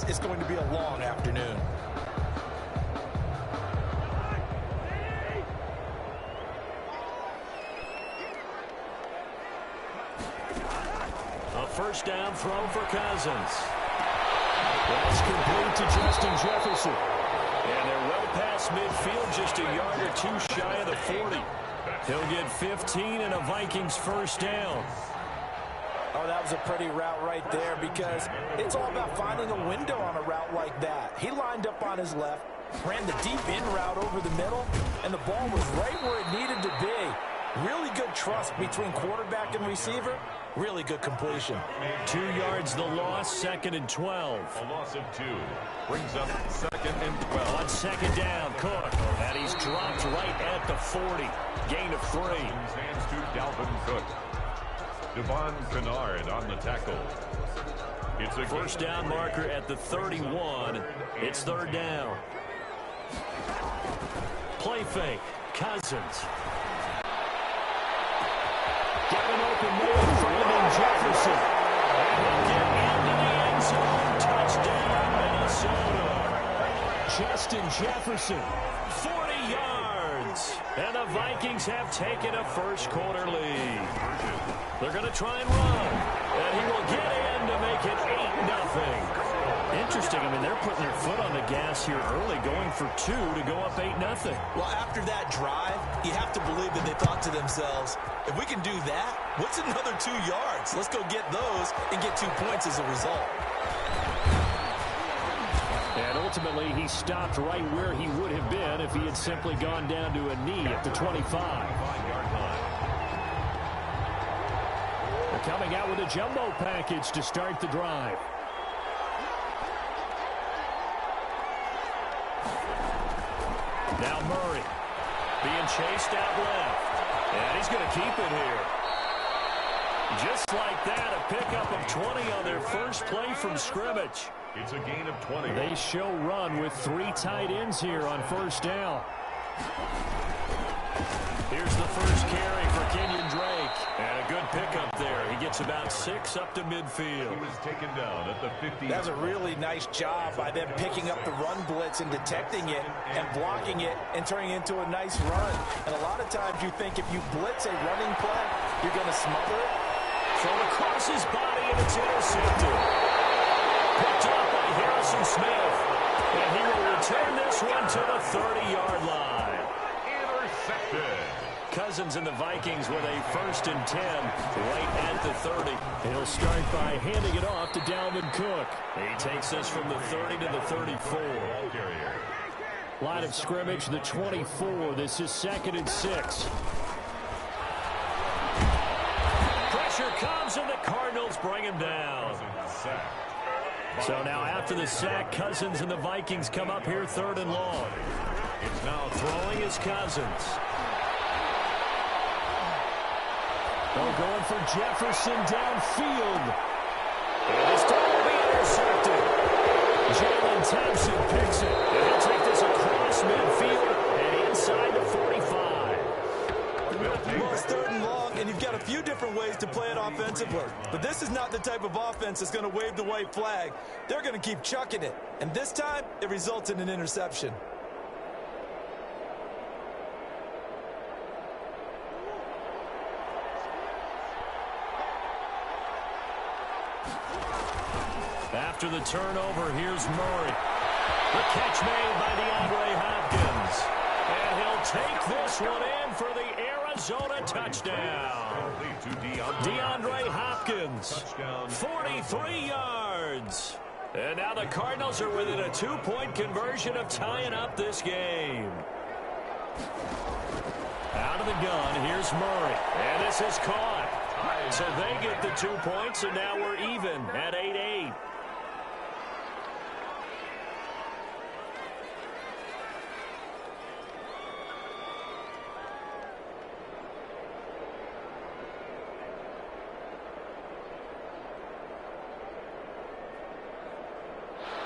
defense, it's going to be a long afternoon. A first down throw for Cousins. That's complete to Justin Jefferson. And they're well past midfield, just a yard or two shy of the 40. He'll get 15 and a Vikings first down. Oh, that was a pretty route right there because it's all about finding a window on a route like that. He lined up on his left, ran the deep in route over the middle, and the ball was right where it needed to be. Really good trust between quarterback and receiver. Really good completion. 2 yards the loss, 2nd and 12. A loss of 2 brings up 2nd and 12. On 2nd down, Cook. And he's dropped right at the 40. Gain of 3. Hands to Dalvin Cook. Devon Kennard on the tackle. It's a first down marker at the 31. It's 3rd down. Play fake. Cousins. Got an open man, finding Jefferson. And he'll get into the end zone. Touchdown, Minnesota. Justin Jefferson, 40 yards. And the Vikings have taken a first quarter lead. They're going to try and run. And he will get in to make it 8-0. Interesting. I mean, they're putting their foot on the gas here early, going for 2 to go up 8-0. Well, after that drive, you have to believe that they thought to themselves, if we can do that, what's another 2 yards? Let's go get those and get 2 points as a result. And ultimately, he stopped right where he would have been if he had simply gone down to a knee at the 25. They're coming out with a jumbo package to start the drive. Now Murray being chased out left. And he's going to keep it here. Just like that, a pickup of 20 on their first play from scrimmage. It's a gain of 20. They show run with 3 tight ends here on first down. Here's the first carry for Kenyon Drake. And a good pickup there. He gets about 6 up to midfield. He was taken down at the 50. That's a really nice job by them picking up the run blitz and detecting it and blocking it and turning it into a nice run. And a lot of times you think if you blitz a running play, you're going to smother it. Thrown across his body and it's intercepted. Picked up by Harrison Smith. And he will return this one to the 30-yard line. Intercepted. Cousins and the Vikings with a 1st and 10 right at the 30. He'll start by handing it off to Dalvin Cook. He takes this from the 30 to the 34. Line of scrimmage, the 24. This is 2nd and 6. Pressure comes and the Cardinals bring him down. So now after the sack, Cousins and the Vikings come up here 3rd and long. It's now throwing is Cousins. They're going for Jefferson downfield. And this time will be intercepted. Jalen Thompson picks it. And he'll take this across midfield and inside the 45. Well, it's 3rd and long, and you've got a few different ways to play it offensively. But this is not the type of offense that's going to wave the white flag. They're going to keep chucking it. And this time, it results in an interception. After the turnover, here's Murray. The catch made by DeAndre Hopkins. And he'll take this one in for the Arizona touchdown. DeAndre Hopkins, 43 yards. And now the Cardinals are within a 2-point conversion of tying up this game. Out of the gun, here's Murray. And this is caught. So they get the 2 points, and now we're even at 8-8.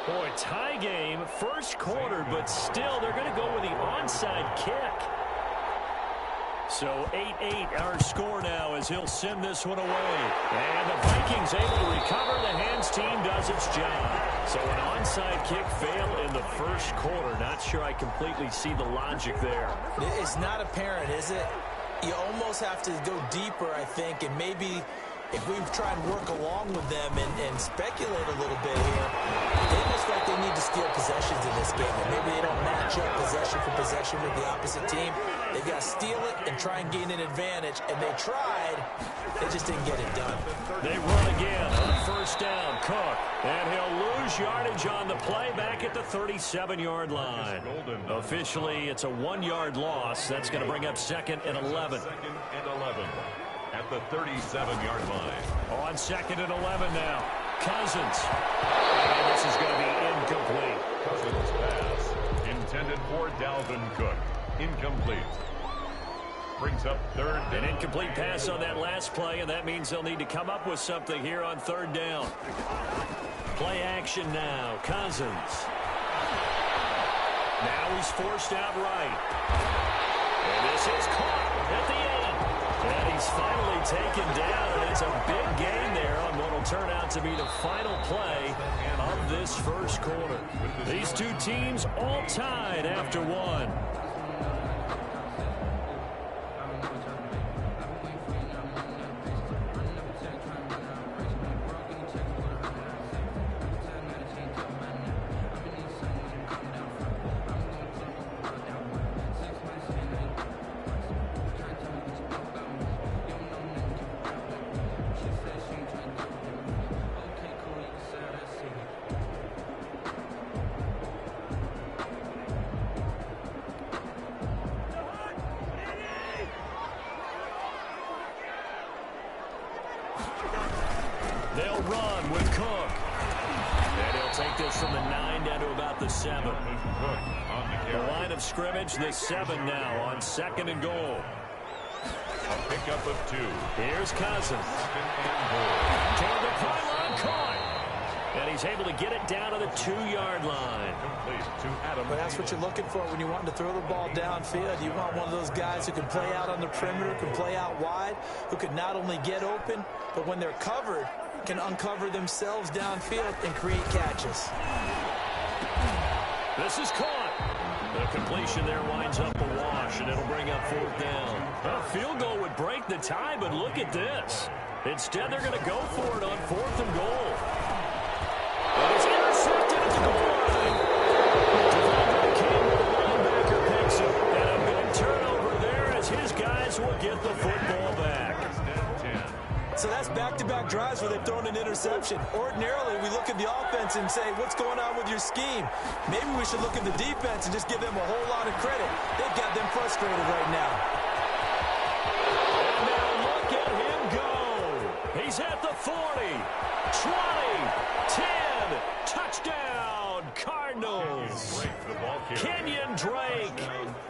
Boy, tie game, first quarter, but still they're going to go with the onside kick. So 8-8 our score now as he'll send this one away. And the Vikings able to recover. The hands team does its job. So an onside kick failed in the first quarter. Not sure I completely see the logic there. It's not apparent, is it? You almost have to go deeper, I think, and maybe if we try and work along with them and speculate a little bit here, they almost like they need to steal possessions in this game. And maybe they don't match up possession for possession with the opposite team. They got to steal it and try and gain an advantage. And they tried. They just didn't get it done. They run again on first down. Cook. And he'll lose yardage on the play back at the 37-yard line. Officially, it's a 1-yard loss. That's going to bring up 2nd and 11. 2nd and 11 at the 37-yard line. On 2nd and 11 now. Cousins. And this is going to be incomplete. Cousins pass intended for Dalvin Cook. Incomplete. Brings up 3rd down. An incomplete pass on that last play, and that means they'll need to come up with something here on 3rd down. Play action now. Cousins. Now he's forced out right. And this is caught at the 8. And he's finally taken down, and it's a big gain there on what will turn out to be the final play of this first quarter. These two teams all tied after 1. They'll run with Cook. And he'll take this from the 9 down to about the 7. The line of scrimmage, the 7 now on 2nd and goal. A pickup of 2. Here's Cousins. 2nd and goal. Toward the pylon, caught. And he's able to get it down to the 2-yard line. Complete to Adam. But that's what you're looking for when you want to throw the ball downfield. You want one of those guys who can play out on the perimeter, can play out wide, who can not only get open, but when they're covered, can uncover themselves downfield and create catches. This is caught. The completion there winds up a wash, and it'll bring up 4th down. A field goal would break the tie, but look at this. Instead, they're going to go for it on 4th and goal. And it's intercepted at the goal line. Devontae King, the linebacker, picks it. And a big turnover there as his guys will get the football back. So that's back-to-back drives where they've thrown an interception. Ordinarily, we look at the offense and say, what's going on with your scheme? Maybe we should look at the defense and just give them a whole lot of credit. They've got them frustrated right now. And now look at him go. He's at the 40, 20, 10, touchdown, Cardinals. Kenyon Drake,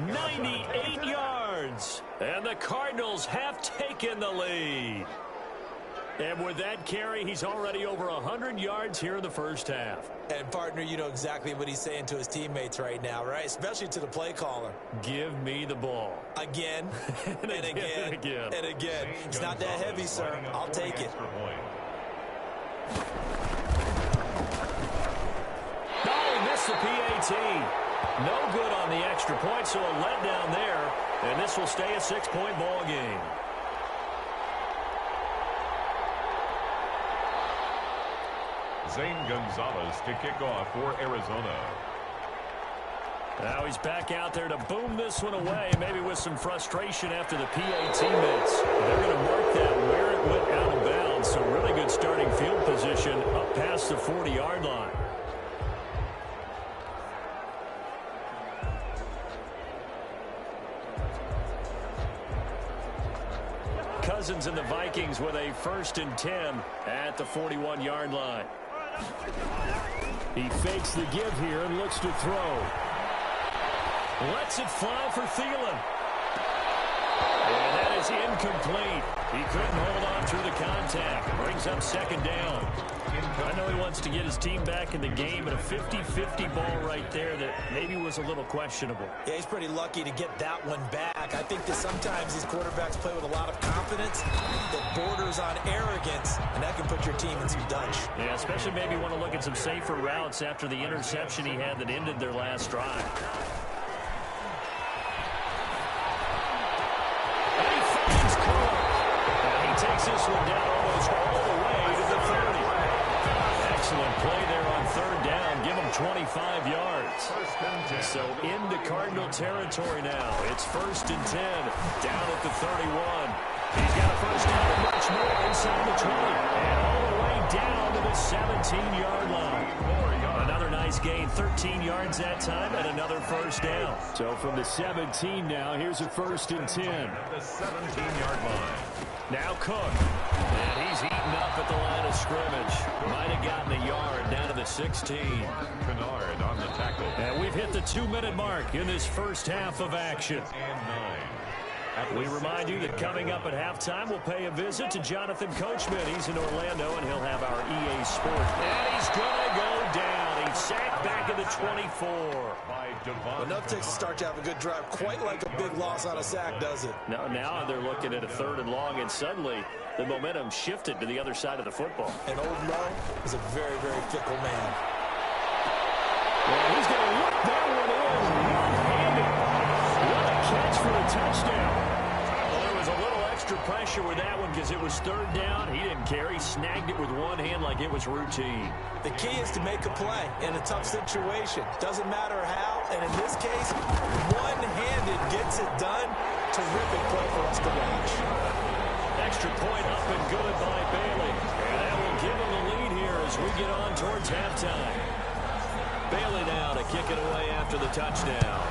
98 yards. And the Cardinals have taken the lead. And with that carry, he's already over 100 yards here in the first half. And, partner, you know exactly what he's saying to his teammates right now, right? Especially to the play caller. Give me the ball. Again, and again, and again. It's not that heavy, sir. I'll take it. Oh, he missed the PAT. No good on the extra point, so a letdown there. And this will stay a 6-point ball game. Zane Gonzalez to kick off for Arizona. Now he's back out there to boom this one away, maybe with some frustration after the PA teammates. They're going to mark that where it went out of bounds, so really good starting field position up past the 40-yard line. Cousins and the Vikings with a 1st and 10 at the 41-yard line. He fakes the give here and looks to throw. Lets it fly for Thielen. And that is incomplete. He couldn't hold on through the contact. Brings up 2nd down. I know he wants to get his team back in the game, but a 50-50 ball right there that maybe was a little questionable. Yeah, he's pretty lucky to get that one back. I think that sometimes these quarterbacks play with a lot of confidence that borders on arrogance, and that can put your team in some dutch. Yeah, especially maybe want to look at some safer routes after the interception he had that ended their last drive. And he finds Cole. And he takes this one down almost all the way to the 30. Excellent play there on third down. Give him 25 yards. So into Cardinal territory now. It's 1st and 10. Down at the 31. He's got a first down and much more inside the 20. And all the way down to the 17-yard line. Another nice gain. 13 yards that time and another first down. So from the 17 now, here's a 1st and 10. The 17-yard line. Now Cook. And he's eaten up at the line of scrimmage. Might have gotten a yard down to the 16. Kennard on the tackle. And we've hit the 2-minute mark in this first half of action. And 9. We remind you that coming up at halftime, we'll pay a visit to Jonathan Coachman. He's in Orlando, and he'll have our EA Sports. And he's going to go down. He's sacked back at the 24. Enough takes to start to have a good drive. Quite like a big loss on a sack, does it? No, now they're looking at a 3rd and long, and suddenly the momentum shifted to the other side of the football. And Old Mo is a very, very fickle man. Well, he's going to look that one in. One-handed. What a catch for a touchdown. Well, there was a little extra pressure with that one because it was 3rd down. He didn't care. He snagged it with one hand like it was routine. The key is to make a play in a tough situation. Doesn't matter how, and in this case, one-handed gets it done. Terrific play for us to watch. Extra point up and good by Bailey. And that will give him the lead here as we get on towards halftime. Bailey now to kick it away after the touchdown.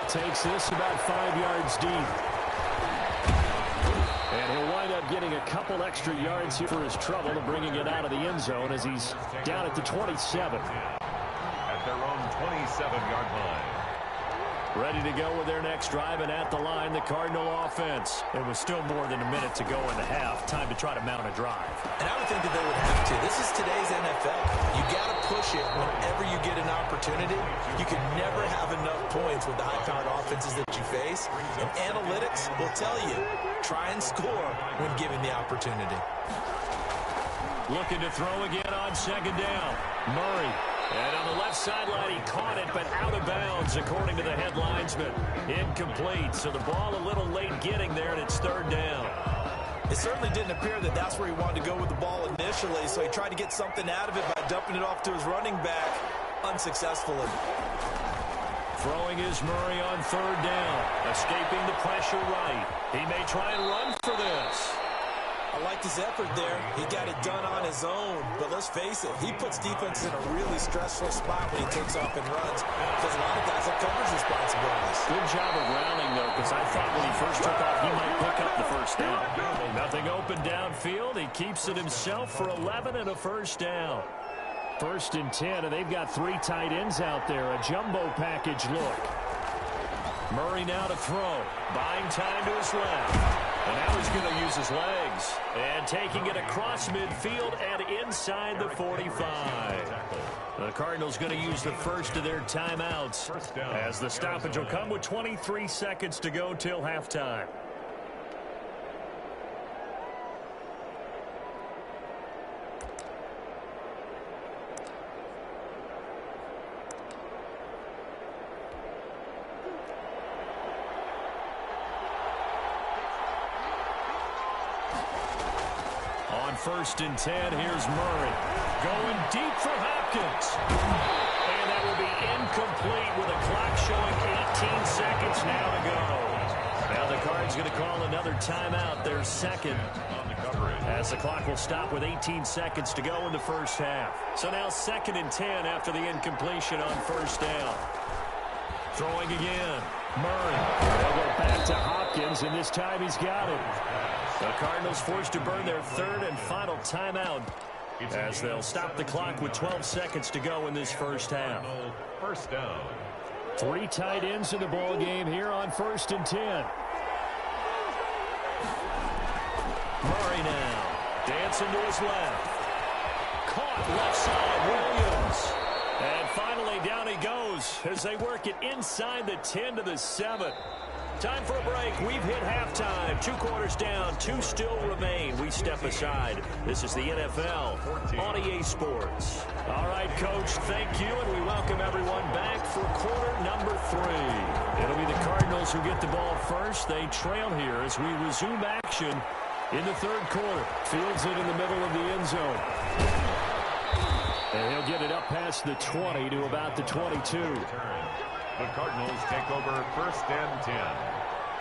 Takes this about 5 yards deep. And he'll wind up getting a couple extra yards here for his trouble and bringing it out of the end zone as he's down at the 27. At their own 27-yard line. Ready to go with their next drive, and at the line, the Cardinal offense. It was still more than a minute to go in the half. Time to try to mount a drive. And I would think that they would have to. This is today's NFL. You got to push it whenever you get an opportunity. You can never have enough points with the high-powered offenses that you face. And analytics will tell you, try and score when given the opportunity. Looking to throw again on 2nd down. Murray. And on the left sideline, he caught it, but out of bounds, according to the head linesman. Incomplete, so the ball a little late getting there, and it's 3rd down. It certainly didn't appear that that's where he wanted to go with the ball initially, so he tried to get something out of it by dumping it off to his running back, unsuccessfully. Throwing is Murray on 3rd down, escaping the pressure right. He may try and run for this. I liked his effort there. He got it done on his own. But let's face it, he puts defense in a really stressful spot when he takes off and runs because a lot of guys have coverage responsibilities. Good job of rounding, though, because I thought when he first took off, he might pick up the first down. Nothing open downfield. He keeps it himself for 11 and a first down. 1st and 10, and they've got 3 tight ends out there. A jumbo package look. Murray now to throw. Buying time to his left. And now he's going to use his legs. And taking it across midfield and inside the 45. The Cardinals going to use the first of their timeouts as the stoppage will come with 23 seconds to go till halftime. On 1st and 10, here's Murray. Going deep for Hopkins. And that will be incomplete with a clock showing 18 seconds now to go. Now the Cards going to call another timeout, their second. As the clock will stop with 18 seconds to go in the first half. So now 2nd and 10 after the incompletion on 1st down. Throwing again. Murray. They'll go back to Hopkins, and this time he's got it. The Cardinals forced to burn their 3rd and final timeout as they'll stop the clock with 12 seconds to go in this first half. First down. 3 tight ends in the ball game here on 1st and 10. Murray Johnson to his left. Caught left side, Williams. And finally, down he goes as they work it inside the 10 to the 7. Time for a break. We've hit halftime. 2 quarters down. 2 still remain. We step aside. This is the NFL on EA Sports. All right, Coach, thank you, and we welcome everyone back for quarter number 3. It'll be the Cardinals who get the ball first. They trail here as we resume action in the third quarter. Fields it in the middle of the end zone. And he'll get it up past the 20 to about the 22. The Cardinals take over first and 10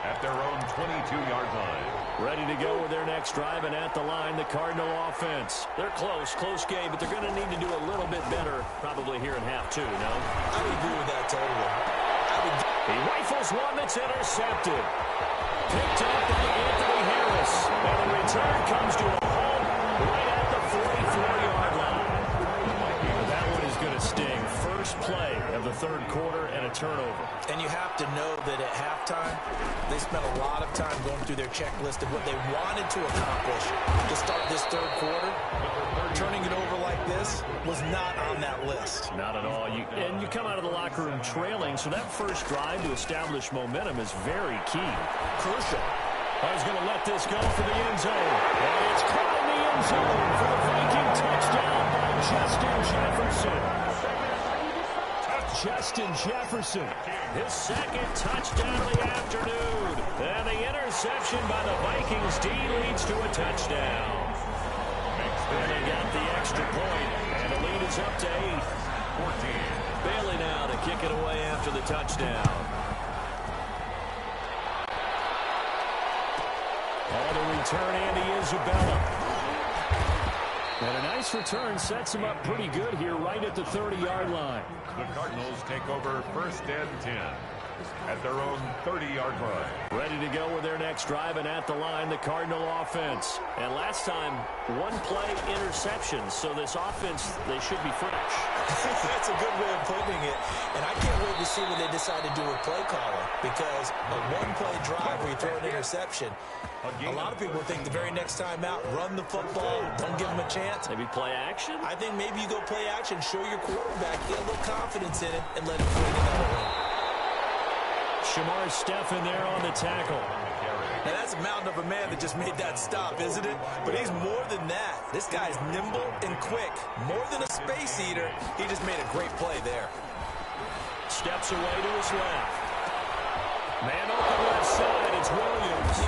at their own 22-yard line. Ready to go with their next drive, and at the line, the Cardinal offense. They're close game, but they're going to need to do a little bit better probably here in half 2, no? I would agree with that totally. He rifles one that's intercepted. Picked up by Anthony Harris. And the return comes to a halt right at the 44-yard line. That one is going to sting. First play of the third quarter and a turnover. And you have to know that at halftime, they spent a lot of time going through their checklist of what they wanted to accomplish to start this third quarter. Turning it over like this was not on that list. Not at all. And you come out of the locker room trailing, so that first drive to establish momentum is very key. Crucial. I was going to let this go for the end zone. And it's caught in the end zone for the Viking touchdown by Justin Jefferson. Justin Jefferson, his second touchdown of the afternoon. And the interception by the Vikings D leads to a touchdown. And they got the extra point, and the lead is up to 8. 14. Bailey now to kick it away after the touchdown. On the return, Andy Isabella. And a nice return sets him up pretty good here right at the 30-yard line. The Cardinals take over first and 10 at their own 30-yard line. Ready to go with their next drive, and at the line, the Cardinal offense. And last time, 1-play interceptions, so this offense, they should be fresh. That's a good way of putting it. And I can't wait to see what they decide to do with play calling, because a 1-play drive where you throw an interception, a lot of people think the very next time out, run the football, don't give them a chance. Maybe play action? I think maybe you go play action, show your quarterback, get a little confidence in it, and let him bring another one. Shamar Stephen there on the tackle. Now, that's a mountain of a man that just made that stop, isn't it? But he's more than that. This guy's nimble and quick. More than a space eater, he just made a great play there. Steps away to his left. Man open left side, it's Williams.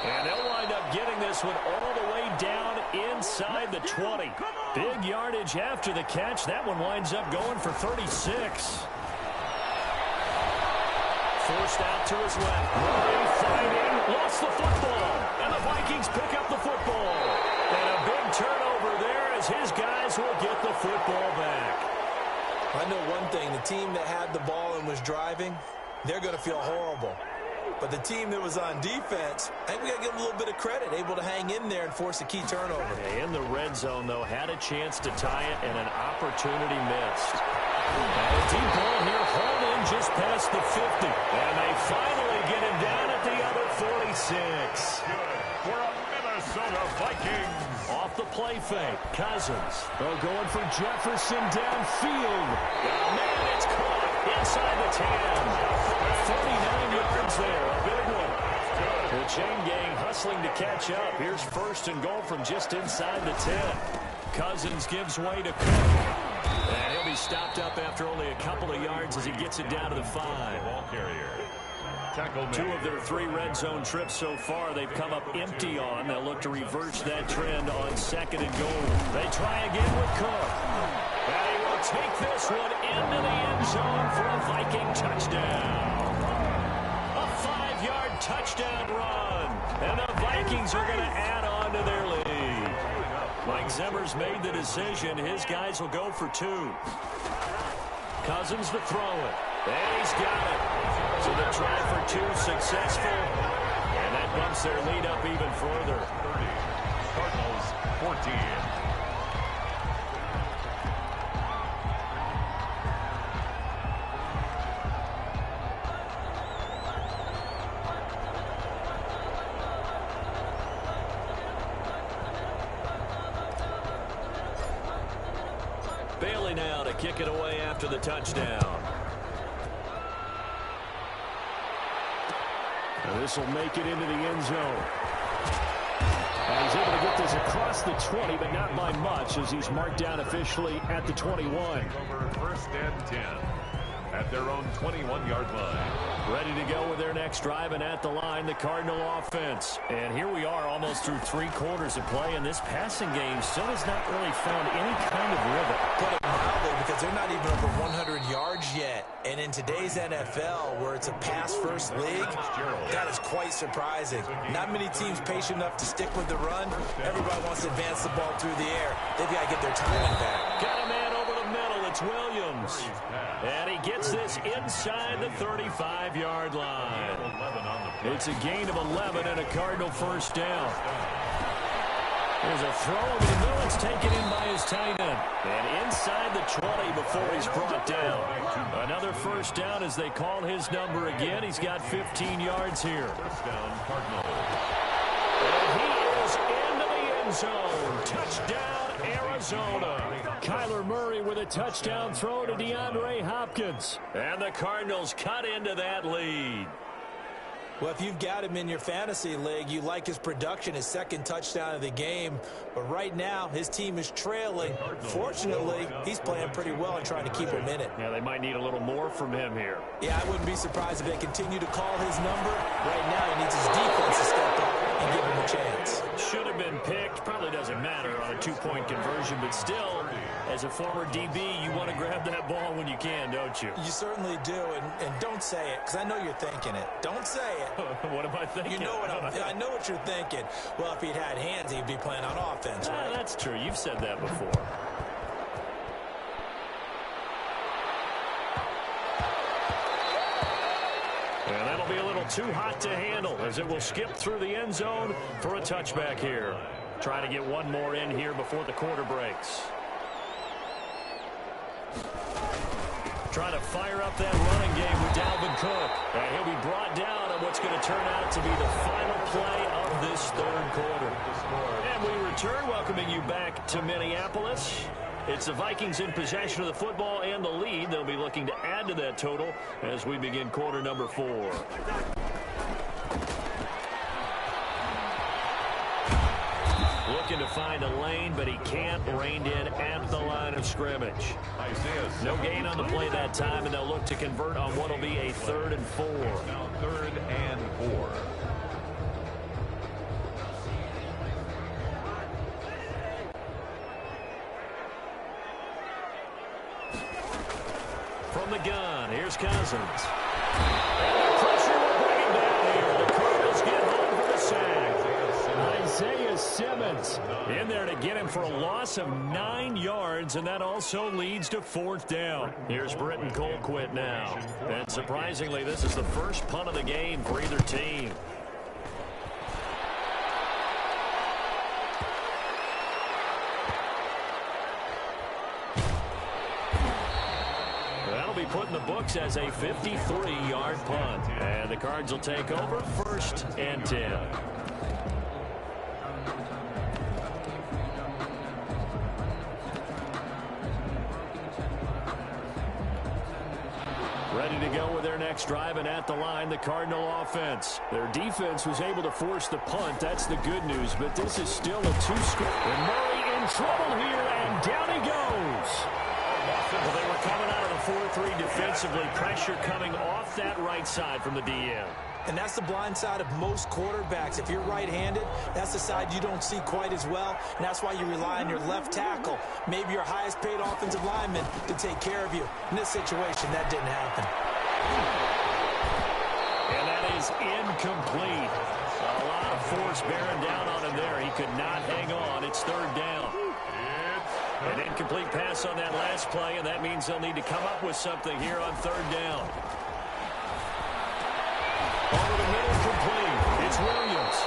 And they'll wind up getting this one all the way down inside the 20. Big yardage after the catch. That one winds up going for 36. Forced out to his left. Murray fighting. Lost the football. And the Vikings pick up the football. And a big turnover there as his guys will get the football back. I know one thing. The team that had the ball and was driving, they're going to feel horrible. But the team that was on defense, I think we got to give them a little bit of credit, able to hang in there and force a key turnover. In the red zone, though, had a chance to tie it and an opportunity missed. And a deep ball here, hauled in just past the 50. And they finally get him down at the other 46. Good for a Minnesota Vikings. Off the play fake, Cousins. Oh, going for Jefferson downfield. Oh, man, it's caught inside the 10. 49 yards there, a big one. The chain gang hustling to catch up. Here's first and goal from just inside the 10. Cousins gives way to Cook. And he'll be stopped up after only a couple of yards as he gets it down to the 5. Ball carrier. Tackle 2 of their 3 red zone trips so far they've come up empty on. They'll look to reverse that trend on second and goal. They try again with Cook. And he will take this one into the end zone for a Viking touchdown. A 5-yard touchdown run. And the Vikings are going to add on to their lead. Mike Zimmer's made the decision. His guys will go for 2. Cousins to throw it. And he's got it. So the try for 2 successful. And that bumps their lead up even further. 30. Cardinals 14. Murray now to kick it away after the touchdown. And this will make it into the end zone. And he's able to get this across the 20, but not by much, as he's marked down officially at the 21. Over 1st and 10 at their own 21-yard line. Ready to go with their next drive, and at the line, the Cardinal offense. And here we are almost through 3 quarters of play, and this passing game still has not really found any kind of rhythm. Put it mildly, because they're not even over 100 yards yet. And in today's NFL, where it's a pass-first league, that is quite surprising. Not many teams patient enough to stick with the run. Everybody wants to advance the ball through the air. They've got to get their timing back. Got a man over the middle. It's Williams. And he gets this inside the 35-yard line. It's a gain of 11 and a Cardinal first down. There's a throw over the middle. It's taken in by his tight end. And inside the 20 before he's brought down. Another first down as they call his number again. He's got 15 yards here. First down, Cardinal. And he is into the end zone. Touchdown, Arizona. Kyler Murray with a touchdown throw to DeAndre Hopkins. And the Cardinals cut into that lead. Well, if you've got him in your fantasy league, you like his production, his second touchdown of the game. But right now, his team is trailing. Fortunately, he's playing pretty well and trying to keep him in it. Yeah, they might need a little more from him here. Yeah, I wouldn't be surprised if they continue to call his number. Right now, he needs his defense to step up and give him a chance. Should have been picked. Probably doesn't matter on a 2-point conversion, but still, as a former DB, you want to grab that ball when you can, don't you? You certainly do, and don't say it, because I know you're thinking it. Don't say it. What am I thinking? You know what I know what you're thinking. Well, if he'd had hands, he'd be playing on offense, right? That's true. You've said that before. And that'll be a little too hot to handle, as it will skip through the end zone for a touchback here. Trying to get one more in here before the quarter breaks. Trying to fire up that running game with Dalvin Cook. And he'll be brought down on what's going to turn out to be the final play of this third quarter. And we return, welcoming you back to Minneapolis. It's the Vikings in possession of the football and the lead. They'll be looking to add to that total as we begin quarter number 4. Looking to find a lane, but he can't. Reined in at the line of scrimmage. No gain on the play that time, and they'll look to convert on what will be a 3rd and 4. Now 3rd and 4. From the gun, here's Cousins. And the pressure will bring him down here. The Cardinals get home for the sack. Isaiah Simmons in there to get him for a loss of 9 yards, and that also leads to 4th down. Here's Britton Colquitt now. And surprisingly, this is the first punt of the game for either team. That'll be put in the books as a 53-yard punt. And the Cards will take over 1st and 10. Ready to go with their next drive, and at the line, the Cardinal offense. Their defense was able to force the punt. That's the good news, but this is still a 2-score. And Murray in trouble here, and down he goes. Well, they were coming out of the 4-3 defensively. Pressure coming off that right side from the DM. And that's the blind side of most quarterbacks. If you're right-handed, that's the side you don't see quite as well, and that's why you rely on your left tackle, maybe your highest-paid offensive lineman, to take care of you. In this situation, that didn't happen. And that is incomplete. A lot of force bearing down on him there. He could not hang on. It's 3rd down. An incomplete pass on that last play, and that means they'll need to come up with something here on 3rd down. Over the middle, complete. It's Williams.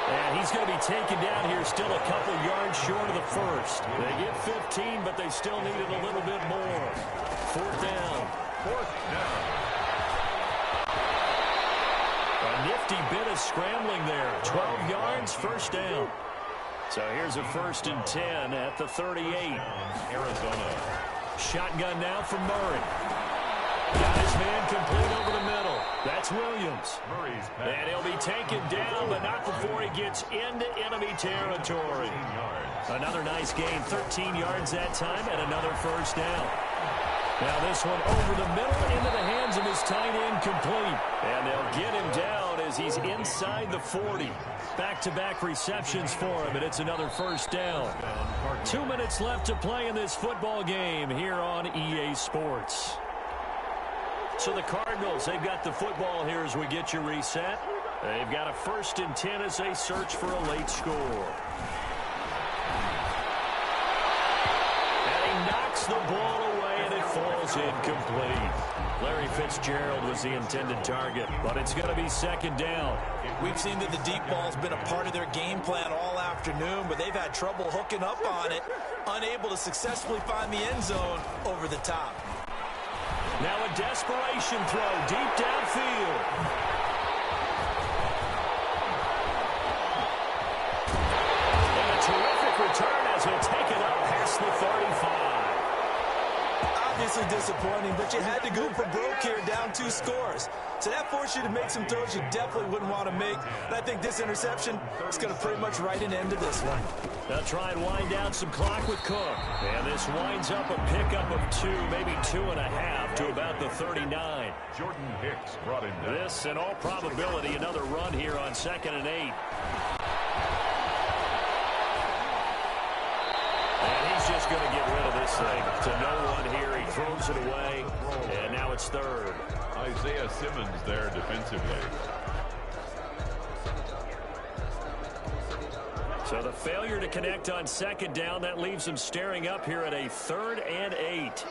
And he's going to be taken down here, still a couple yards short of the first. They get 15, but they still needed a little bit more. 4th down. 4th down. A nifty bit of scrambling there. 12 yards, 1st down. So here's a 1st and 10 at the 38. Arizona. Shotgun now from Murray. Got his man complete over the middle. That's Williams. Murray's pass. And he'll be taken down, but not before he gets into enemy territory. Another nice gain, 13 yards that time, and another first down. Now this one over the middle into the hands of his tight end complete. And they'll get him down as he's inside the 40. Back-to-back receptions for him, and it's another first down. 2 minutes left to play in this football game here on EA Sports. So the Cardinals, they've got the football here as we get you reset. They've got a 1st and 10 as they search for a late score. And he knocks the ball away, and it falls incomplete. Larry Fitzgerald was the intended target, but it's going to be 2nd down. We've seen that the deep ball's been a part of their game plan all afternoon, but they've had trouble hooking up on it, unable to successfully find the end zone over the top. Now a desperation throw deep downfield. And a terrific return as he'll take it up past the 35. Obviously disappointing, but you had to go for broke here, down 2 scores. So that forced you to make some throws you definitely wouldn't want to make. And I think this interception is going to pretty much write an end to this one. They'll try and wind down some clock with Cook. And this winds up a pickup of 2, maybe 2.5 to about the 39. Jordan Hicks brought him down. This, in all probability, another run here on 2nd and 8. And he's just going to get rid of this thing. To no one here, he throws it away, and now it's 3rd. Isaiah Simmons there defensively. So the failure to connect on 2nd down, that leaves him staring up here at a 3rd and 8.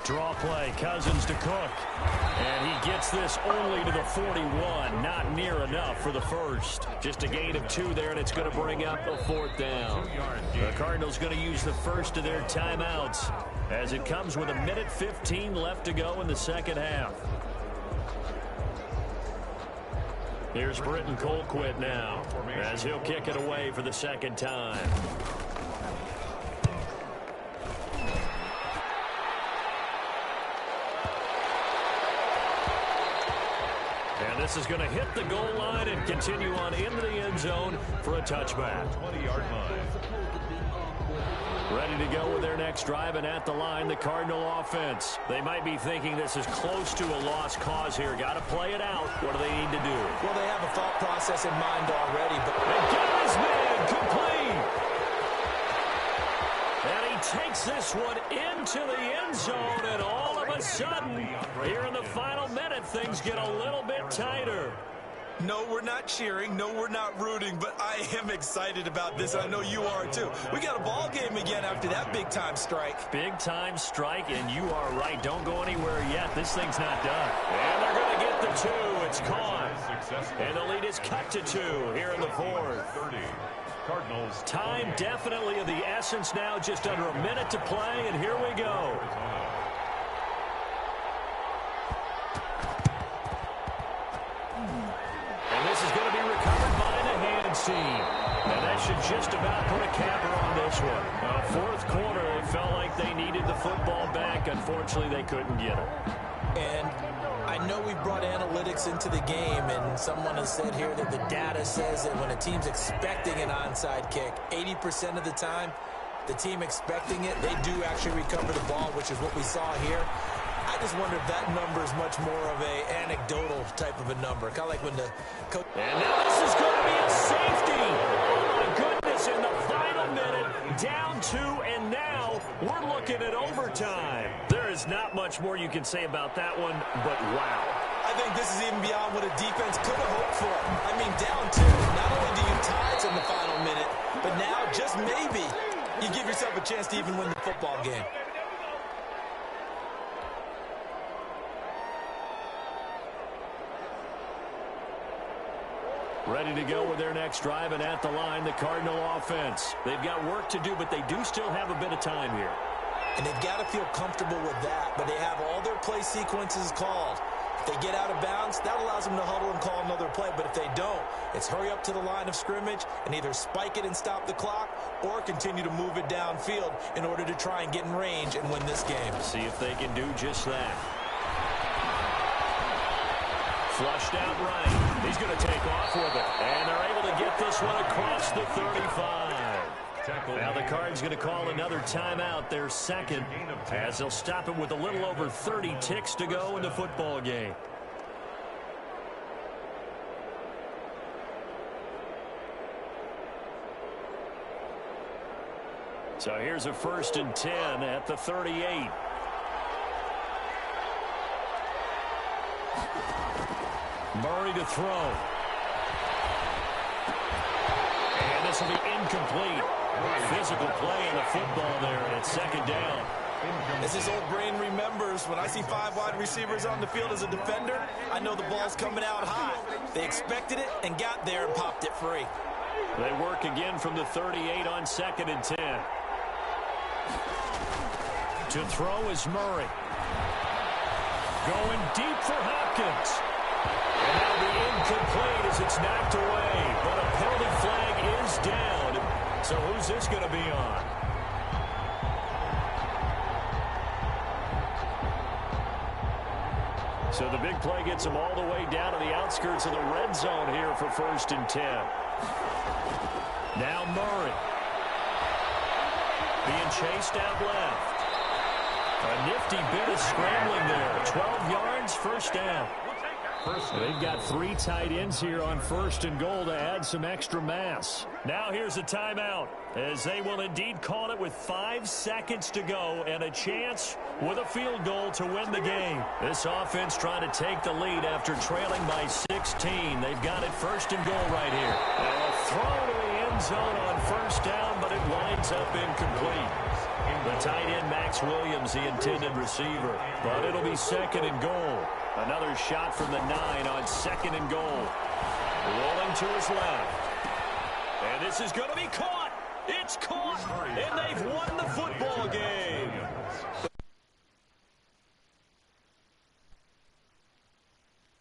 Draw play, Cousins to Cook. And he gets this only to the 41. Not near enough for the 1st. Just a gain of 2 there, and it's going to bring up a 4th down. The Cardinals going to use the 1st of their timeouts as it comes with 1:15 left to go in the 2nd half. Here's Britton Colquitt now as he'll kick it away for the 2nd time. And this is going to hit the goal line and continue on into the end zone for a touchback. 20-yard line. Ready to go with their next drive, and at the line, the Cardinal offense. They might be thinking this is close to a lost cause here. Got to play it out. What do they need to do? Well, they have a thought process in mind already, but They got his man complete. And he takes this one into the end zone, and all of a sudden, here in the final minute, things get a little bit tighter. no, we're not cheering. No, we're not rooting, but I am excited about this. I know you are too. We got a ball game again after that big-time strike. Big-time strike, and you are right. Don't go anywhere yet. This thing's not done. And they're going to get the 2. It's caught. And the lead is cut to 2 here in the 4th. 30. Cardinals. Time definitely of the essence now. Just under a minute to play, and here we go. And this is going to be recovered by the hand team. And that should just about put a capper on this one. 4th quarter, it felt like they needed the football back. Unfortunately, they couldn't get it. And I know we brought analytics into the game, and someone has said here that the data says that when a team's expecting an onside kick, 80% of the time, the team expecting it, they do actually recover the ball, which is what we saw here. I just wonder if that number is much more of a anecdotal type of a number, kind of like when the coach. And now this is going to be a safety. Oh, my goodness, in the final minute, down 2, and now we're looking at overtime. There is not much more you can say about that one, but wow. I think this is even beyond what a defense could have hoped for. I mean, down 2, not only do you tie it in the final minute, but now just maybe you give yourself a chance to even win the football game. Ready to go with their next drive, and at the line, the Cardinal offense. They've got work to do, but they do still have a bit of time here. And they've got to feel comfortable with that, but they have all their play sequences called. If they get out of bounds, that allows them to huddle and call another play. But if they don't, it's hurry up to the line of scrimmage and either spike it and stop the clock or continue to move it downfield in order to try and get in range and win this game. See if they can do just that. Flushed out right. He's going to take off with it. And they're able to get this one across the 35. Now the Cards going to call another timeout, their second, as they'll stop it with a little over 30 ticks to go in the football game. So here's a 1st and 10 at the 38. Murray to throw. And this will be incomplete. Physical play in the football there, and it's 2nd down. As his old brain remembers, when I see 5 wide receivers on the field as a defender, I know the ball's coming out high. They expected it and got there and popped it free. They work again from the 38 on 2nd and 10. To throw is Murray. Going deep for Hopkins. And that'll be incomplete as it's knocked away. But a penalty flag is down. So who's this going to be on? So the big play gets them all the way down to the outskirts of the red zone here for 1st and 10. Now Murray. Being chased out left. A nifty bit of scrambling there. 12 yards, 1st down. They've got 3 tight ends here on 1st and goal to add some extra mass. Now here's a timeout, as they will indeed call it with 5 seconds to go and a chance with a field goal to win the game. This offense trying to take the lead after trailing by 16. They've got it 1st and goal right here. And a throw to the end zone on 1st down, but it winds up incomplete. The tight end, Max Williams, the intended receiver. But it'll be 2nd and goal. Another shot from the 9 on 2nd and goal. Rolling to his left. And this is going to be caught. It's caught. And they've won the football